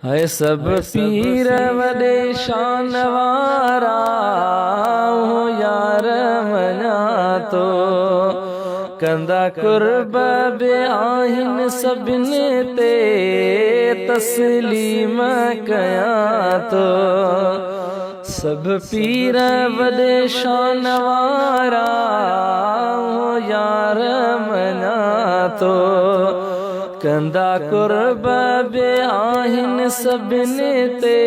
है सब पीर वॾे शान वारा हो यार मञा तो कंदा कुर्ब बि आहिनि सभिनी ते तस्लीम कयां तो सब पीर वॾे शान वारा हो यार मञा तो कंदा कुर्ब बि आहिनि सभिनी ते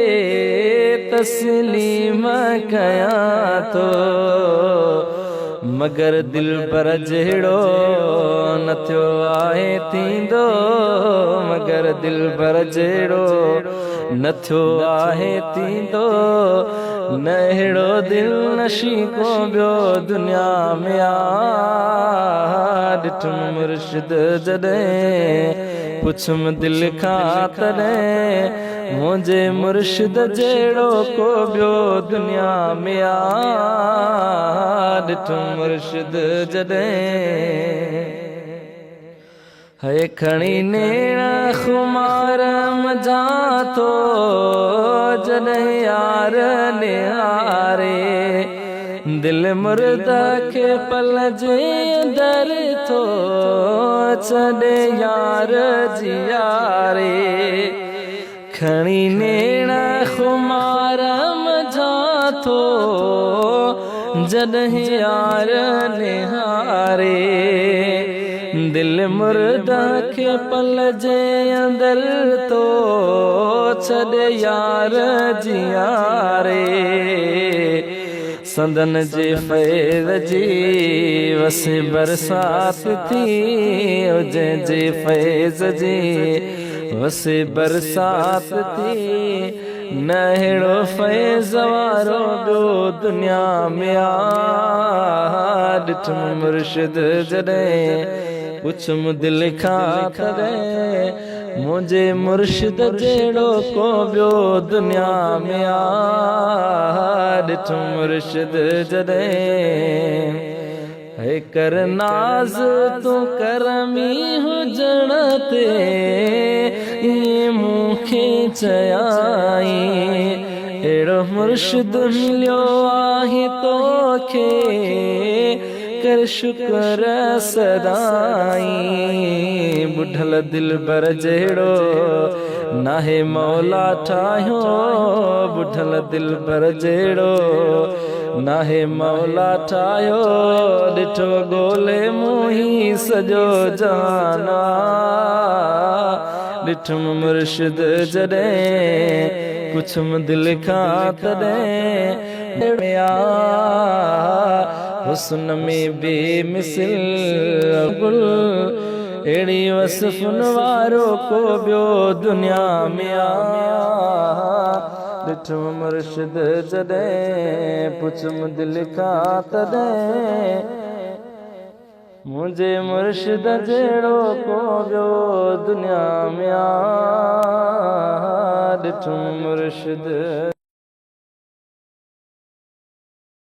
तस्लीम कयां तो मगर दिलबर जहिड़ो न थियो आहे थींदो मगर दिलबर जहिड़ो न थियो आहे थींदो न अहिड़ो दिल नशी को ॿियो दुनिया में आ ॾिठुम मुर्शिद जॾहिं पुछुम दिल खां तॾहिं मुंहिंजे मुर्शिद जहिड़ो को ॿियो दुनिया में आ ॾिठुम मुर्शिद जॾहिं है खणी नेण खुमार मजा तो जॾहिं यार निहारे दिल मुर्दा के पल जे अंदर थो छॾे यार जियारे खणी नेण खुमार मजा थो जॾहिं यार निहारे दिल मुर्दा के पल जे अंदर तो छॾे यार जियारे संदन जे फैज़ जी वस बरसात थी जंहिंजे फैज़ जी वस बरसात थी न अहिड़ो फैज़ वारो ॿियो दुनिया में आ ॾिठुम मुर्शिद जॾहिं पुछुम दिल खां तॾहिं मुंहिंजे मुर्शिद जहिड़ो को ॿियो दुनिया में आ ॾिठुम मुर्शिद जॾहिं है कर नाज़ तूं करमी हुजण ते ईअं मूंखे चयाई अहिड़ो मुर्शिद मिलियो आहे तोखे कर शुक्र सदाई बुढ़ल दिलबर जहिड़ो नाहे मौला ठाहियो बुढ़ल दिलबर जहिड़ो नाहे मौला ठाहियो ॾिठो ॻोल्हे मुही सॼो जहाना ॾिठुम मुर्शिद जॾहिं पुछुम दिल खां तॾहिं हुस्न में बेमिसल गुल अहिड़ी वसफ़ुन वारो को ॿियो दुनिया में आ ॾिठुम मुर्शिद जॾहिं पुछुम दिल खां तॾहिं मुंहिंजे मुर्शिद जहिड़ो को ॿियो दुनिया में आ ॾिठुम मुर्शिद